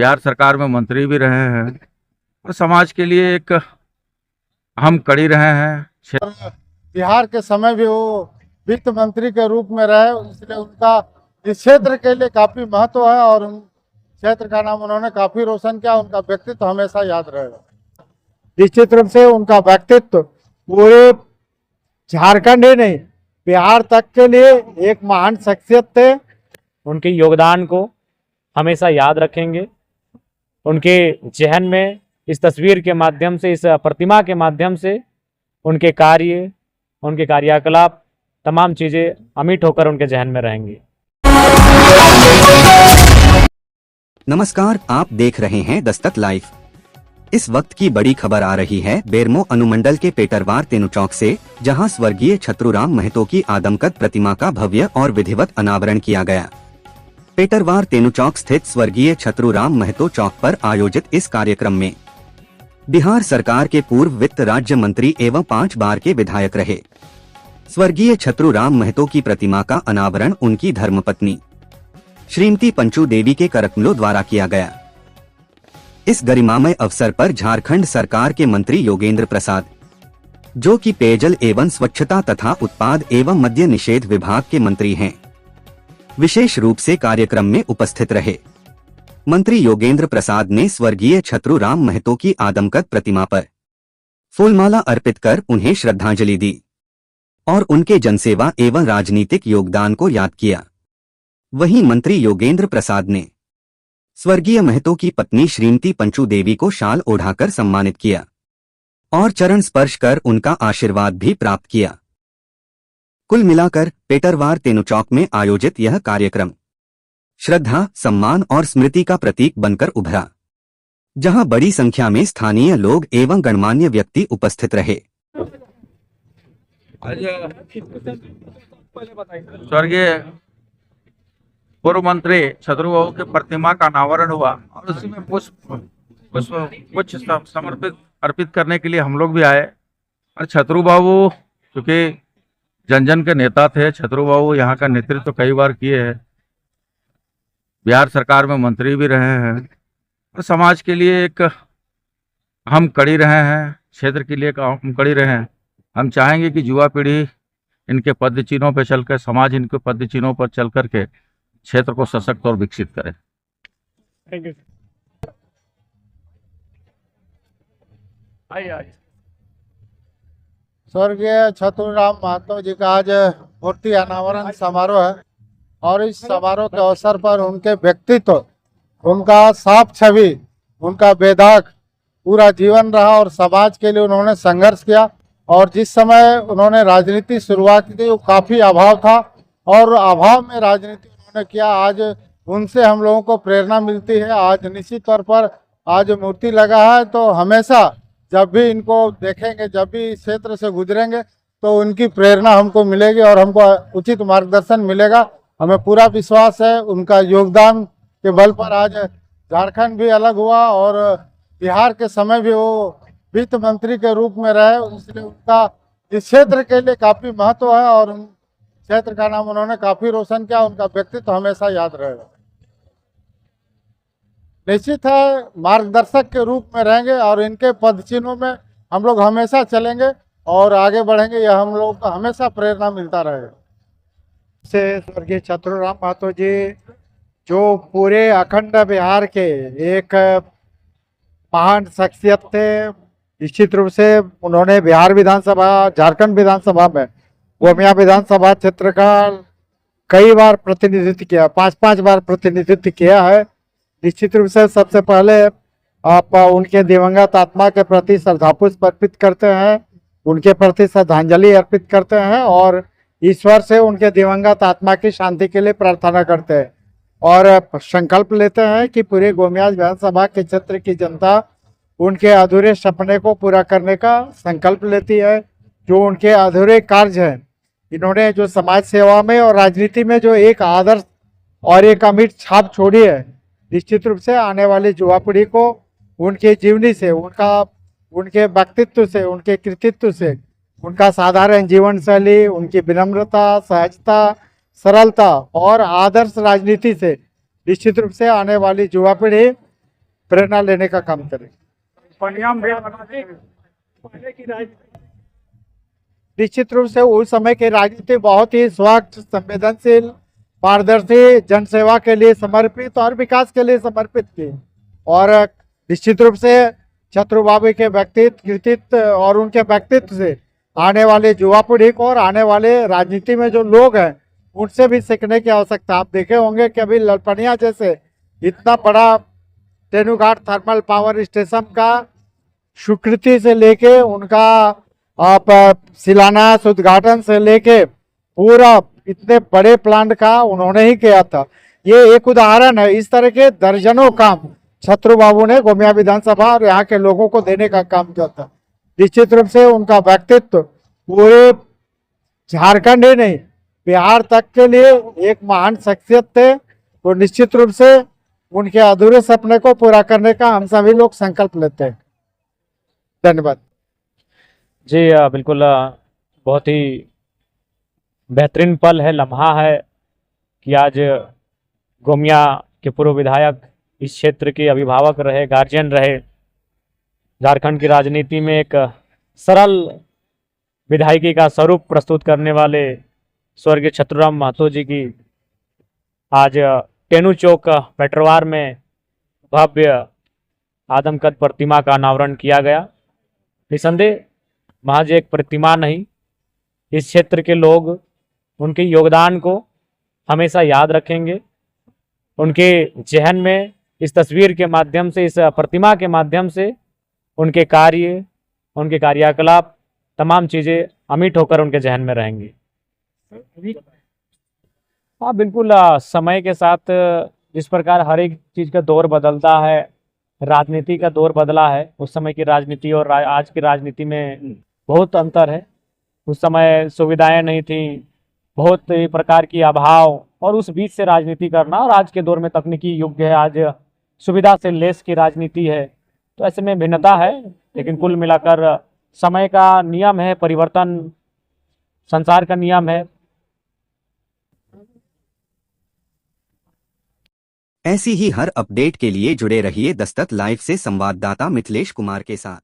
बिहार सरकार में मंत्री भी रहे हैं और समाज के लिए एक अहम कड़ी रहे हैं। बिहार के समय भी वो वित्त मंत्री के रूप में रहे, इसलिए उनका इस क्षेत्र के लिए काफी महत्व है और उन क्षेत्र का नाम उन्होंने काफी रोशन किया। उनका व्यक्तित्व हमेशा याद रहेगा। निश्चित रूप से उनका व्यक्तित्व पूरे झारखंड ही नहीं, बिहार तक के लिए एक महान शख्सियत थे। उनके योगदान को हमेशा याद रखेंगे। उनके जहन में इस तस्वीर के माध्यम से, इस प्रतिमा के माध्यम से उनके कार्य, उनके कार्यकलाप, तमाम चीज़ें अमिट होकर उनके जहन में रहेंगी। नमस्कार, आप देख रहे हैं दस्तक लाइव। इस वक्त की बड़ी खबर आ रही है बेरमो अनुमंडल के पेटरवार तेनु चौक से, जहां स्वर्गीय छतरूराम महतो की आदमकद प्रतिमा का भव्य और विधिवत अनावरण किया गया। पेटरवार तेनु चौक स्थित स्वर्गीय छतरूराम महतो चौक पर आयोजित इस कार्यक्रम में बिहार सरकार के पूर्व वित्त राज्य मंत्री एवं 5 बार के विधायक रहे स्वर्गीय छतरूराम महतो की प्रतिमा का अनावरण उनकी धर्मपत्नी श्रीमती पंचू देवी के करकमलों द्वारा किया गया। इस गरिमामय अवसर पर झारखंड सरकार के मंत्री योगेंद्र प्रसाद, जो कि पेयजल एवं स्वच्छता तथा उत्पाद एवं मद्य निषेध विभाग के मंत्री हैं, विशेष रूप से कार्यक्रम में उपस्थित रहे। मंत्री योगेंद्र प्रसाद ने स्वर्गीय छतरूराम महतो की आदमकद प्रतिमा पर फूलमाला अर्पित कर उन्हें श्रद्धांजलि दी और उनके जनसेवा एवं राजनीतिक योगदान को याद किया। वहीं मंत्री योगेंद्र प्रसाद ने स्वर्गीय महतो की पत्नी श्रीमती पंचू देवी को शाल ओढ़ाकर सम्मानित किया और चरण स्पर्श कर उनका आशीर्वाद भी प्राप्त किया। कुल मिलाकर पेटरवार तेनु चौक में आयोजित यह कार्यक्रम श्रद्धा, सम्मान और स्मृति का प्रतीक बनकर उभरा, जहां बड़ी संख्या में स्थानीय लोग एवं गणमान्य व्यक्ति उपस्थित रहे। स्वर्गीय पूर्व मंत्री छतरू बाबू की प्रतिमा का अनावरण हुआ और उसी में कुछ समर्पित अर्पित करने के लिए हम लोग भी आए। और छतरू बाबू चूंकि जन जन के नेता थे, छतरू बाबू यहाँ का नेतृत्व तो कई बार किए हैं, बिहार सरकार में मंत्री भी रहे हैं और समाज के लिए एक अहम कड़ी रहे हैं, क्षेत्र के लिए एक अहम कड़ी रहे हैं। हम चाहेंगे कि युवा पीढ़ी इनके पद चिन्हों पर चलकर, समाज इनके पद चिन्हों पर चल करके क्षेत्र को सशक्त और विकसित करे। Thank you. स्वर्गीय छतरूराम महतो जी का आज मूर्ति अनावरण समारोह है और इस समारोह के अवसर पर उनके व्यक्तित्व, उनका साफ छवि, उनका बेदाग पूरा जीवन रहा और समाज के लिए उन्होंने संघर्ष किया। और जिस समय उन्होंने राजनीति शुरुआत की वो काफ़ी अभाव था और अभाव में राजनीति उन्होंने किया। आज उनसे हम लोगों को प्रेरणा मिलती है। आज निश्चित तौर पर आज मूर्ति लगा है तो हमेशा जब भी इनको देखेंगे, जब भी इस क्षेत्र से गुजरेंगे तो उनकी प्रेरणा हमको मिलेगी और हमको उचित मार्गदर्शन मिलेगा। हमें पूरा विश्वास है उनका योगदान के बल पर आज झारखंड भी अलग हुआ और बिहार के समय भी वो वित्त मंत्री के रूप में रहे, इसलिए उनका इस क्षेत्र के लिए काफ़ी महत्व है और उन क्षेत्र का नाम उन्होंने काफ़ी रोशन किया। उनका व्यक्तित्व हमेशा याद रहेगा। निश्चित है मार्गदर्शक के रूप में रहेंगे और इनके पद चिन्हों में हम लोग हमेशा चलेंगे और आगे बढ़ेंगे। यह हम लोगों को हमेशा प्रेरणा मिलता रहेगा। से स्वर्गीय छतरूराम महतो जी जो पूरे अखंड बिहार के एक महान शख्सियत थे। निश्चित रूप से उन्होंने बिहार विधानसभा, झारखंड विधानसभा में गोमिया विधानसभा क्षेत्र का कई बार प्रतिनिधित्व किया, 5-5 बार प्रतिनिधित्व किया है। निश्चित रूप से सबसे पहले आप उनके दिवंगत आत्मा के प्रति श्रद्धापुष्प अर्पित करते हैं, उनके प्रति श्रद्धांजलि अर्पित करते हैं और ईश्वर से उनके दिवंगत आत्मा की शांति के लिए प्रार्थना करते हैं और संकल्प लेते हैं कि पूरे गोमिया विधानसभा के क्षेत्र की जनता उनके अधूरे सपने को पूरा करने का संकल्प लेती है। जो उनके अधूरे कार्य हैं, इन्होंने जो समाज सेवा में और राजनीति में जो एक आदर्श और एक अमिट छाप छोड़ी है, निश्चित रूप से आने वाली युवा पीढ़ी को उनके जीवनी से, उनके व्यक्तित्व से, उनके कृतित्व से, उनका साधारण जीवन शैली, उनकी विनम्रता, सहजता, सरलता और आदर्श राजनीति से निश्चित रूप से आने वाली युवा पीढ़ी प्रेरणा लेने का काम करेंगे। निश्चित रूप से उस समय की राजनीति बहुत ही स्वच्छ, संवेदनशील, पारदर्शी, जनसेवा के लिए समर्पित और विकास के लिए समर्पित थी। और निश्चित रूप से छत्रु बाबू के व्यक्तित्व, कृतित्व और उनके व्यक्तित्व से आने वाले युवा पीढ़ी को और आने वाले राजनीति में जो लोग हैं उनसे भी सीखने की आवश्यकता। आप देखे होंगे कि अभी ललपनिया जैसे इतना बड़ा तेनुघाट थर्मल पावर स्टेशन का स्वीकृति से लेके उनका आप शिलान्यास, उद्घाटन से लेके पूरा इतने बड़े प्लांट का उन्होंने ही किया था। ये एक उदाहरण है। इस तरह के दर्जनों काम छत्रु बाबू ने गोमिया विधानसभा और यहाँ के लोगों को देने का काम किया था। निश्चित रूप से उनका व्यक्तित्व पूरे झारखंड ही नहीं, बिहार तक के लिए एक महान शख्सियत थे। तो निश्चित रूप से उनके अधूरे सपने को पूरा करने का हम सभी लोग संकल्प लेते हैं। धन्यवाद जी। बिल्कुल बहुत ही बेहतरीन पल है, लम्हा है कि आज गोमिया के पूर्व विधायक, इस क्षेत्र के अभिभावक रहे, गार्जियन रहे, झारखंड की राजनीति में एक सरल विधायकी का स्वरूप प्रस्तुत करने वाले स्वर्गीय छत्रुराम महतो जी की आज टेनू चौक पेटरवार में भव्य आदमकद प्रतिमा का अनावरण किया गया। निसंदेह महज एक प्रतिमा नहीं, इस क्षेत्र के लोग उनके योगदान को हमेशा याद रखेंगे। उनके जहन में इस तस्वीर के माध्यम से, इस प्रतिमा के माध्यम से उनके कार्य, उनके कार्यकलाप, तमाम चीज़ें अमिट होकर उनके जहन में रहेंगी। हाँ बिल्कुल, समय के साथ जिस प्रकार हर एक चीज़ का दौर बदलता है, राजनीति का दौर बदला है। उस समय की राजनीति और आज की राजनीति में बहुत अंतर है। उस समय सुविधाएं नहीं थी, बहुत ही प्रकार की अभाव, और उस बीच से राजनीति करना, और आज के दौर में तकनीकी युग है, आज सुविधा से लेस की राजनीति है। तो ऐसे में भिन्नता है, लेकिन कुल मिलाकर समय का नियम है, परिवर्तन संसार का नियम है। ऐसी ही हर अपडेट के लिए जुड़े रहिए दस्तक लाइव से संवाददाता मिथिलेश कुमार के साथ।